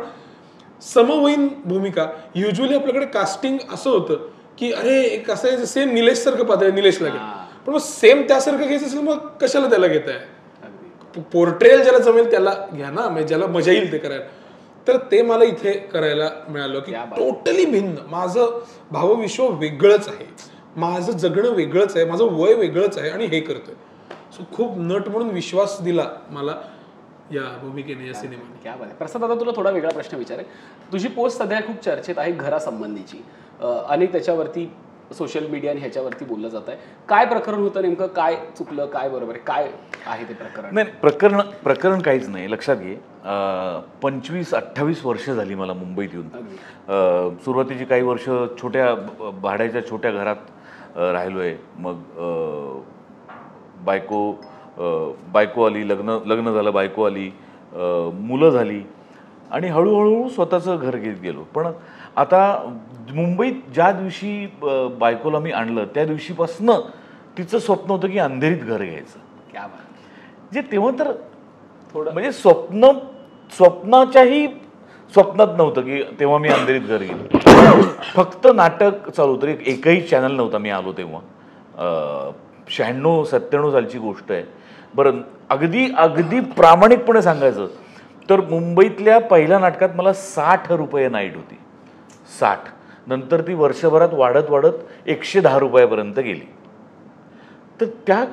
समवयीन भूमिका युजली आपल्याकडे कास्टिंग असं होतं की अरे एक असं आहे सेम निलेश सारखं पात्र, निलेशला घे, पण मग सेम त्यासारखं घ्यायचं असेल मग कशाला त्याला घेत आहे. पोर्ट्रेल ज्याला जमेल त्याला घ्या ना, म्हणजे ज्याला मजा येईल ते करायला. तर ते मला इथे करायला मिळालं की टोटली भिन्न, माझं भावविश्व वेगळंच आहे, माझं जगणं वेगळंच आहे, माझं वय वेगळंच आहे, आणि हे करतोय. सो खूप नट म्हणून विश्वास दिला मला या भूमिकेने, या सिनेमाने. क्या बात आहे. प्रसाद, आता तुला थोडा वेगळा प्रश्न विचारेल. तुझी पोस्ट सध्या खूप चर्चेत आहे घरासंबंधीची, अनेक त्याच्यावरती सोशल मीडिया आणि ह्याच्यावरती बोललं जात आहे. काय प्रकरण होतं नेमकं, काय चुकलं, काय बरोबर आहे, काय आहे ते प्रकरण? नाही, प्रकरण काहीच नाही. लक्षात घे, 25-28 वर्ष झाली मला मुंबईत येऊन. सुरुवातीची काही वर्ष छोट्या भाड्याच्या छोट्या घरात राहिलोय. मग बायको आली, लग्न झालं, बायको आली, मुलं झाली, आणि हळूहळू स्वतःचं घर घेत गेलो. पण आता मुंबईत ज्या दिवशी बायकोला मी आणलं त्या दिवशीपासनं तिचं स्वप्न होतं की अंधेरीत घर घ्यायचं. क्या बात. जे तेव्हा तर थोडं म्हणजे स्वप्नाच्याही स्वप्नात नव्हतं की तेव्हा मी अंधेरीत घर घेईन. फक्त नाटक चालू होतं, एकही चॅनल नव्हता मी आलो तेव्हा. 96-97 सालची गोष्ट आहे. बरं, अगदी प्रामाणिकपणे सांगायचं तर मुंबईतल्या पहिल्या नाटकात मला 60 रुपये नाईट होती. 60. नंतर ती वर्षभरात वाढत वाढत 110 रुपयापर्यंत गेली. तर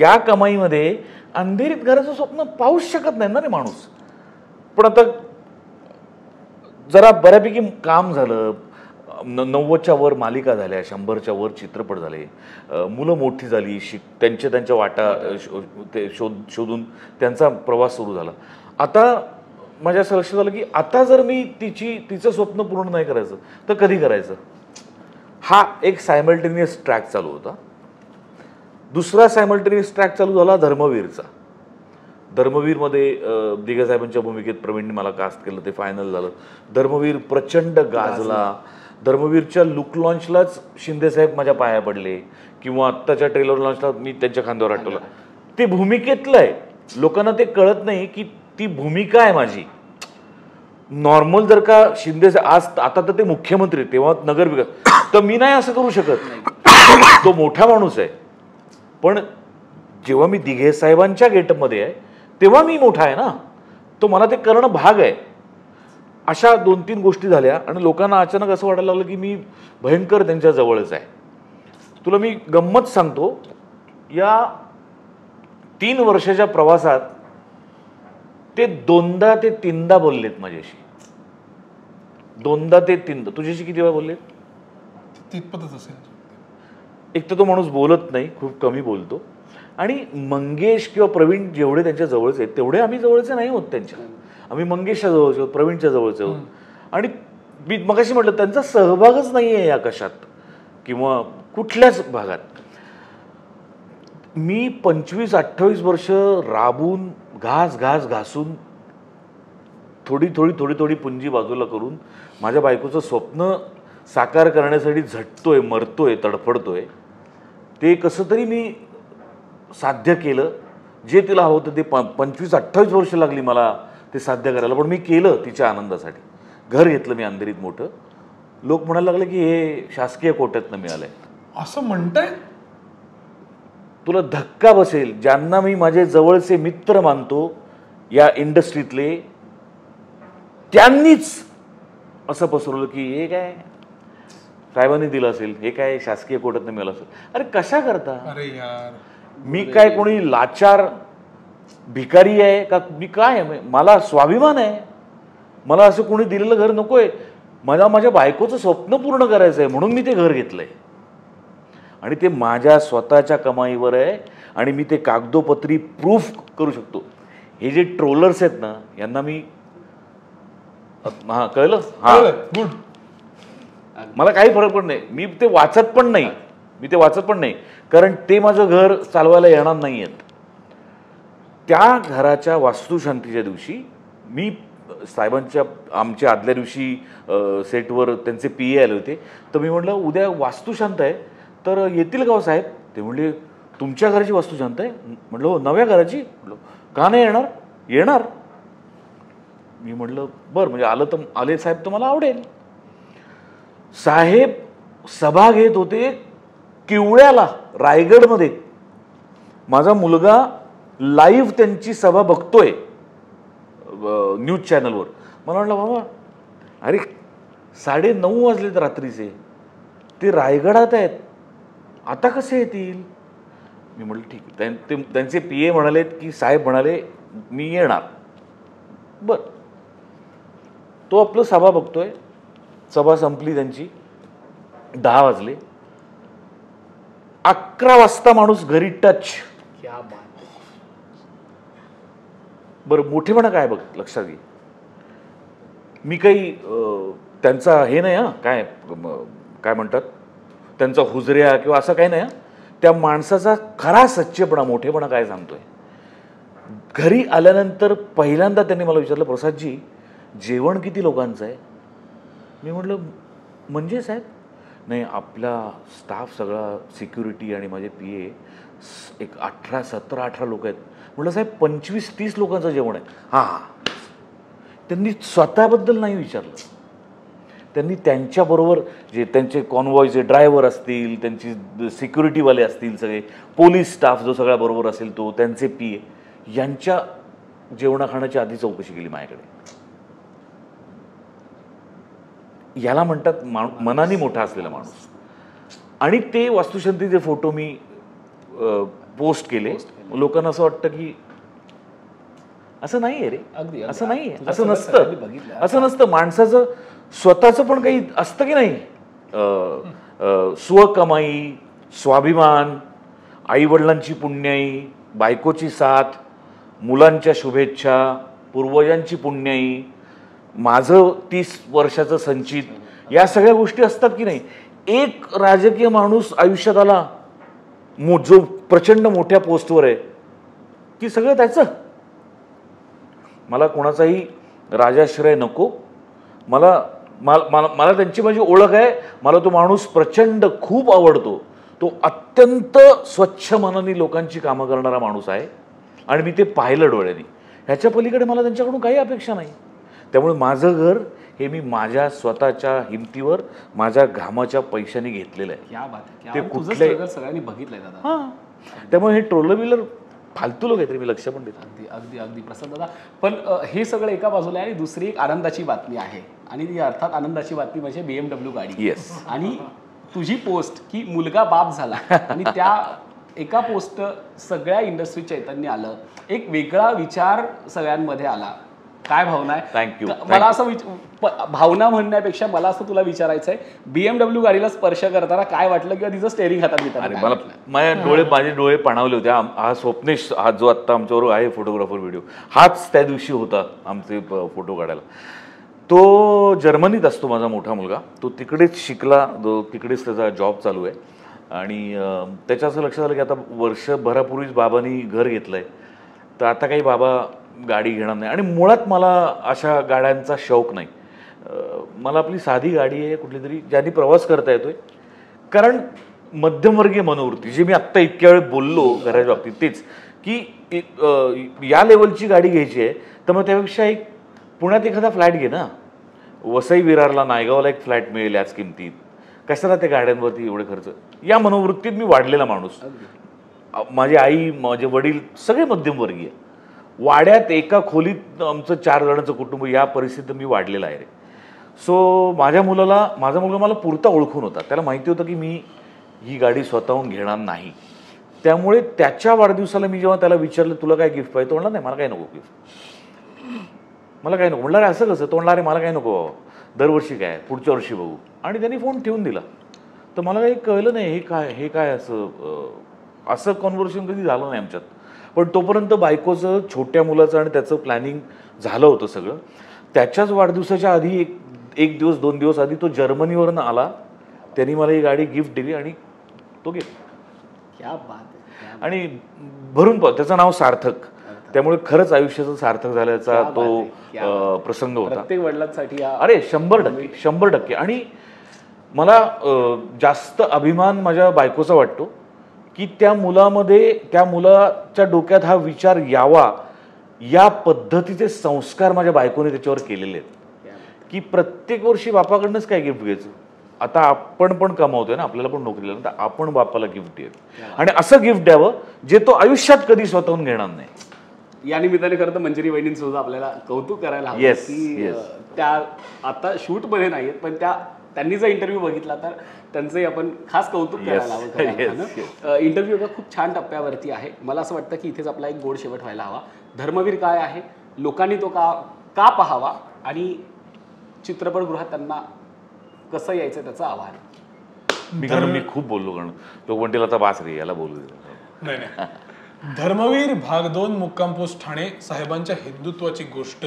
या कमाईमध्ये अंधेरीत घराचं स्वप्न पाहूच शकत नाही ना रे माणूस. पण आता जरा बऱ्यापैकी काम झालं, 90च्या वर मालिका झाल्या, 100च्या वर चित्रपट झाले, मुलं मोठी झाली, त्यांच्या वाटा शोधून त्यांचा प्रवास सुरू झाला. आता माझ्या असं लक्षात आलं की आता जर मी तिचं स्वप्न पूर्ण नाही करायचं तर कधी करायचं. हा एक सायमल्टेनियस ट्रॅक चालू होता. दुसरा सायमल्टेनियस ट्रॅक चालू झाला धर्मवीरचा. धर्मवीरमध्ये दिघासाहेबांच्या भूमिकेत प्रवीणने मला कास्ट केलं, ते फायनल झालं. धर्मवीर प्रचंड गाजला. धर्मवीरच्या लुक लॉन्चलाच शिंदेसाहेब माझ्या पाया पडले किंवा आत्ताच्या ट्रेलर लॉन्चला मी त्यांच्या खांद्यावर आठवलं. ते भूमिकेतलं आहे, लोकांना ते कळत नाही की ती भूमिका आहे माझी. नॉर्मल जर का शिंदे आता तर ते मुख्यमंत्री, तेव्हा नगरविकास, तर मी नाही असं करू शकत. तो मोठा माणूस आहे. पण जेव्हा मी दिघे साहेबांच्या गेटअपमध्ये आहे तेव्हा मी मोठा आहे ना, तो मला ते करणं भाग आहे. अशा 2-3 गोष्टी झाल्या आणि लोकांना अचानक असं वाटायला लागलं की मी भयंकर त्यांच्या जवळच आहे. तुला मी गंमत सांगतो, या 3 वर्षाच्या प्रवासात ते 2दा ते 3दा बोललेत माझ्याशी. 2दा ते 3दा. तुझ्याशी किती वेळा बोललेत? तितपतच असेल. एक तर तो माणूस बोलत नाही, खूप कमी बोलतो. आणि मंगेश किंवा प्रवीण जेवढे त्यांच्या जवळचे आहेत तेवढे आम्ही जवळचे नाही होत त्यांच्या. आम्ही मंगेशच्या जवळचे आहोत, प्रवीणच्या जवळचे आहोत. आणि मी मगाशी म्हटलं त्यांचा सहभागच नाही आहे या कशात किंवा कुठल्याच भागात. मी 25-28 वर्ष राबून घासून थोडी पुंजी बाजूला करून माझ्या बायकोचं स्वप्न साकार करण्यासाठी झटतोय, मरतोय, तडफडतोय. ते कसं तरी मी साध्य केलं. जे तिला हवं होतं ते 25-28 वर्ष लागली मला ते साध्य करायला, पण मी केलं तिच्या आनंदासाठी. घर घेतलं मी अंधेरीत मोठं. लोक म्हणायला लागले की हे शासकीय कोट्यातनं मिळालंय. असं म्हणताय? तुला धक्का बसेल, ज्यांना मी माझे जवळचे मित्र मानतो या इंडस्ट्रीतले, त्यांनीच असं पसरवलं की हे काय साहेबांनी दिलं असेल, हे काय शासकीय कोट्यातनं मिळालं असेल. अरे कशा करता? अरे यार, मी काय कोणी लाचार भिकारी आहे का? मी काय आहे? मला स्वाभिमान आहे. मला असं कोणी दिलेलं घर नकोय. मला माझ्या बायकोचं स्वप्न पूर्ण करायचं आहे म्हणून मी ते घर घेतलंय. आणि ते माझ्या स्वतःच्या कमाईवर आहे आणि मी ते कागदोपत्री प्रूफ करू शकतो. हे जे ट्रोलर्स आहेत ना, यांना मी कळलं? गुड. मला काही फरक पण नाही. मी ते वाचत पण नाही कारण ते माझं घर चालवायला येणार नाही आहेत. त्या घराच्या वास्तुशांतीच्या दिवशी मी आमच्या आदल्या दिवशी सेटवर त्यांचे PA आले होते. तर मी म्हटलं उद्या वास्तुशांत आहे तर येतील का साहेब? ते म्हणले तुमच्या घराची वास्तुशांत आहे? म्हटलं हो. नव्या घराची? म्हटलं का नाही येणार? येणार. मी म्हटलं बरं, म्हणजे आले साहेब तर मला आवडेल. साहेब सभा घेत होते किवळ्याला, रायगडमध्ये. माझा मुलगा लाईव्ह त्यांची सभा बघतोय न्यूज चॅनलवर. मला म्हटलं बाबा, अरे 9:30 वाजलेत रात्रीचे, ते रायगडात आहेत, आता कसे येतील? मी म्हटलं ठीक आहे. त्यांचे PA म्हणालेत की साहेब म्हणाले मी येणार. बर, तो आपलं सभा बघतोय. सभा संपली त्यांची, 10 वाजले. 11 वाजता माणूस घरी टच. बरं, मोठेपणा काय बघ, लक्षात घे. मी काही त्यांचा हे नाही काय म्हणतात त्यांचा हुजऱ्या किंवा असं काही नाही. त्या माणसाचा खरा सच्चेपणा, मोठेपणा काय सांगतोय. घरी आल्यानंतर पहिल्यांदा त्यांनी मला विचारलं, प्रसादजी जेवण किती लोकांचं आहे? मी म्हटलं म्हणजे साहेब? नाही, आपला स्टाफ सगळा, सिक्युरिटी आणि माझे PA एक 17-18 लोक आहेत. म्हटलं साहेब 25-30 लोकांचं जेवण आहे. हां. त्यांनी स्वतःबद्दल नाही विचारलं. त्यांनी त्यांच्याबरोबर जे त्यांचे कॉन्वॉयचे ड्रायव्हर असतील, त्यांची सिक्युरिटीवाले असतील, सगळे पोलीस स्टाफ जो सगळ्या बरोबर असेल तो, त्यांचे PA, यांच्या जेवणा खाण्याची आधी चौकशी केली माझ्याकडे. याला म्हणतात मनाने मोठा असलेला माणूस. आणि ते वास्तुशांतीचे फोटो मी पोस्ट केले. लोकांना असं वाटतं की असं नाही आहे रे, अगदी असं नाही आहे, तुझं असं सगळं नसतं, सगळ्यांनी बघितलं. असं नसतं. माणसाचं स्वतःचं पण काही असतं की नाही, स्वकमाई, स्वाभिमान, आईवडिलांची पुण्याई, बायकोची साथ, मुलांच्या शुभेच्छा, पूर्वजांची पुण्याई, माझं 30 वर्षाचं संचित, या सगळ्या गोष्टी असतात की नाही. एक राजकीय माणूस आयुष्यात आला जो प्रचंड मोठ्या पोस्टवर आहे की सगळं त्याचं. मला कोणाचाही राजाश्रय नको. मला मला मला त्यांची माझी ओळख आहे. मला तो माणूस प्रचंड खूप आवडतो. तो अत्यंत स्वच्छ मनाने लोकांची कामं करणारा माणूस आहे आणि मी ते पाहिलं डोळ्यांनी. ह्याच्या पलीकडे मला त्यांच्याकडून काही अपेक्षा नाही. त्यामुळे माझं घर हे मी माझ्या स्वतःच्या हिमतीवर माझ्या घामाच्या पैशाने घेतलेलं आहे. क्या बात आहे, ते क्या तुझं कुठले- struggle सगळ्यांनी बघितलंय दादा. हां, त्यामुळे हे ट्रोलर बिलर फालतू लोक आहेत रे, मी लक्ष पण देतो. अगदी अगदी अगदी प्रसाद दादा. पण हे सगळं एका बाजूला आहे आणि दुसरी एक आनंदाची बातमी आहे. आणि ती अर्थात आनंदाची बातमी म्हणजे BMW गाडी. येस. आणि तुझी पोस्ट की मुलगा बाप झाला आणि त्या एका पोस्ट सगळ्या इंडस्ट्री चैतन्य आलं. एक वेगळा विचार सगळ्यांमध्ये आला. काय भावना आहे? Thank you. मला असं भावना म्हणण्यापेक्षा मला असं तुला विचारायचं आहे, BMW गाडीला स्पर्श करताना काय वाटलं किंवा तिचं स्टेअरिंग हातात घेताना अरे काय मला वाटलं? माझे डोळे पाणावले होते. हा स्वप्नेश, हा जो आत्ता आमच्याबरोबर आहे फोटोग्राफर व्हिडिओ, हाच त्या दिवशी होता आमचे फोटो काढायला. तो जर्मनीत असतो माझा मोठा मुलगा. तो तिकडेच शिकला, तिकडेच त्याचा जॉब चालू आहे. आणि त्याच्या असं लक्षात आलं की आता वर्षभरापूर्वीच बाबांनी घर घेतलं आहे, तर आता काही बाबा गाडी घेणार नाही. आणि मुळात मला अशा गाड्यांचा शौक नाही. मला आपली साधी गाडी आहे कुठली तरी, ज्याने प्रवास करता येतोय. कारण मध्यमवर्गीय मनोवृत्ती, जे मी आत्ता इतक्या वेळ बोललो घराच्या बाबतीत, तेच की या लेवलची गाडी घ्यायची आहे तर मग त्यापेक्षा एक पुण्यात एखादा फ्लॅट घे ना. वसई विरारला, नायगावला एक फ्लॅट मिळेल याच किमतीत. कशाला त्या गाड्यांवरती एवढे खर्च. या मनोवृत्तीत मी वाढलेला माणूस. माझी आई, माझे वडील सगळे मध्यमवर्गीय. वाड्यात एका खोलीत आमचं 4 जणांचं कुटुंब, या परिस्थितीत मी वाढलेला आहे रे. सो माझा मुलगा मला पुरता ओळखून होता. त्याला माहिती होतं की मी ही गाडी स्वतःहून घेणार नाही. त्यामुळे त्याच्या वाढदिवसाला मी जेव्हा त्याला विचारलं तुला काय गिफ्ट पाहिजे, तो म्हणला नाही मला काय नको गिफ्ट, मला काय नको. म्हणणार आहे असं कसं? तो म्हणणार आहे मला काय नको बाबा, दरवर्षी काय, पुढच्या वर्षी बघू. आणि त्यांनी फोन ठेवून दिला. तर मला काही कळलं नाही हे काय असं कॉन्व्हर्सेशन कधी झालं नाही आमच्यात. पण तोपर्यंत बायकोचं, छोट्या मुलाचं आणि त्याचं प्लॅनिंग झालं होतं सगळं. त्याच्याच वाढदिवसाच्या आधी एक दिवस 2 दिवस आधी तो जर्मनीवरून आला. त्यांनी मला ही गाडी गिफ्ट दिली आणि तो गिफ्ट. क्या बात आहे. आणि भरून त्याचं नाव सार्थक. त्यामुळे खरंच आयुष्याचं सार्थक झाल्याचा तो प्रसंग होता प्रत्येक वडिलांसाठी. अरे 100%. आणि मला जास्त अभिमान माझ्या बायकोचा वाटतो की त्या मुलाच्या डोक्यात हा विचार यावा, या पद्धतीचे संस्कार माझ्या बायकोने त्याच्यावर केलेले आहेत. की प्रत्येक वर्षी बापाकडनंच काय गिफ्ट घ्यायचं. आता आपण पण कमावतोय ना, आपल्याला पण नोकरीला, तर आपण बापाला गिफ्ट द्यायचं. आणि असं गिफ्ट द्यावं जे तो आयुष्यात कधी स्वतःहून घेणार नाही. या निमित्ताने खरं तर मंजिरी वहिनींसुद्धा आपल्याला कौतुक करायला हवं. Yes, की yes. त्या आता शूटमध्ये नाहीयेत, पण त्यांनी जर इंटरव्ह्यू बघितला तर त्यांचंही आपण खास कौतुक करायला हवं. इंटरव्ह्यू एका खूप छान टप्प्यावरती आहे. मला असं वाटतं की इथेच आपला एक गोड शेवट व्हायला हवा. धर्मवीर काय आहे, लोकांनी तो का पाहावा आणि चित्रपटगृहात त्यांना कसं यायचं त्याचं आव्हान. मी खूप बोललो, कारण लोक म्हणतील आता बास रे, याला बोलू दे. नाही. धर्मवीर भाग 2 मुक्काम पोस्ट ठाणे साहेबांच्या हिंदुत्वाची गोष्ट.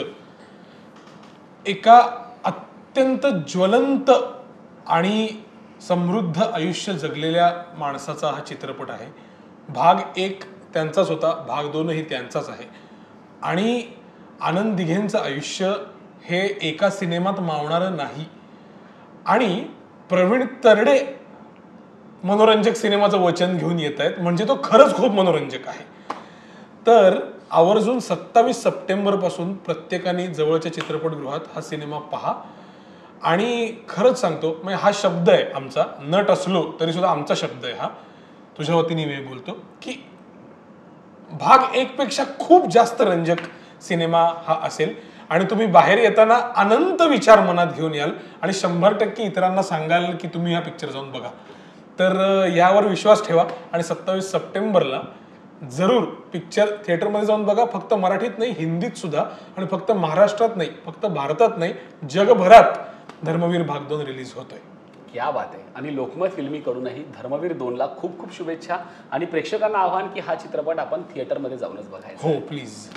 एका अत्यंत ज्वलंत आणि समृद्ध आयुष्य जगलेल्या माणसाचा हा चित्रपट आहे. भाग 1 त्यांचाच होता, भाग 2 ही त्यांचाच आहे. आणि आनंद दिघेंचं आयुष्य हे एका सिनेमात मावणारं नाही. आणि प्रवीण तरडे मनोरंजक सिनेमाचं वचन घेऊन येत आहेत, म्हणजे तो खरंच खूप मनोरंजक आहे. तर आवर्जून 27 सप्टेंबर पासून प्रत्येकाने जवळच्या चित्रपटगृहात हा सिनेमा पहा. आणि खरंच सांगतो, म्हणजे हा शब्द आहे आमचा, नट असलो तरी सुद्धा आमचा शब्द आहे हा, तुझ्या वतीने मी बोलतो की भाग 1 पेक्षा खूप जास्त रंजक सिनेमा हा असेल. आणि तुम्ही बाहेर येताना अनंत विचार मनात घेऊन याल आणि 100% इतरांना सांगाल की तुम्ही हा पिक्चर जाऊन बघा. तर यावर विश्वास ठेवा आणि 27 सप्टेंबरला जरूर पिक्चर थिएटरमध्ये जाऊन बघा. फक्त मराठीत नाही, हिंदीत सुद्धा, आणि फक्त महाराष्ट्रात नाही, फक्त भारतात नाही, जगभरात धर्मवीर भाग 2 रिलीज होतोय. क्या बात आहे. आणि लोकमत फिल्मीकडूनही धर्मवीर 2ला खूप खूप शुभेच्छा आणि प्रेक्षकांना आव्हान की हा चित्रपट आपण थिएटरमध्ये जाऊनच बघायचा. हो प्लीज.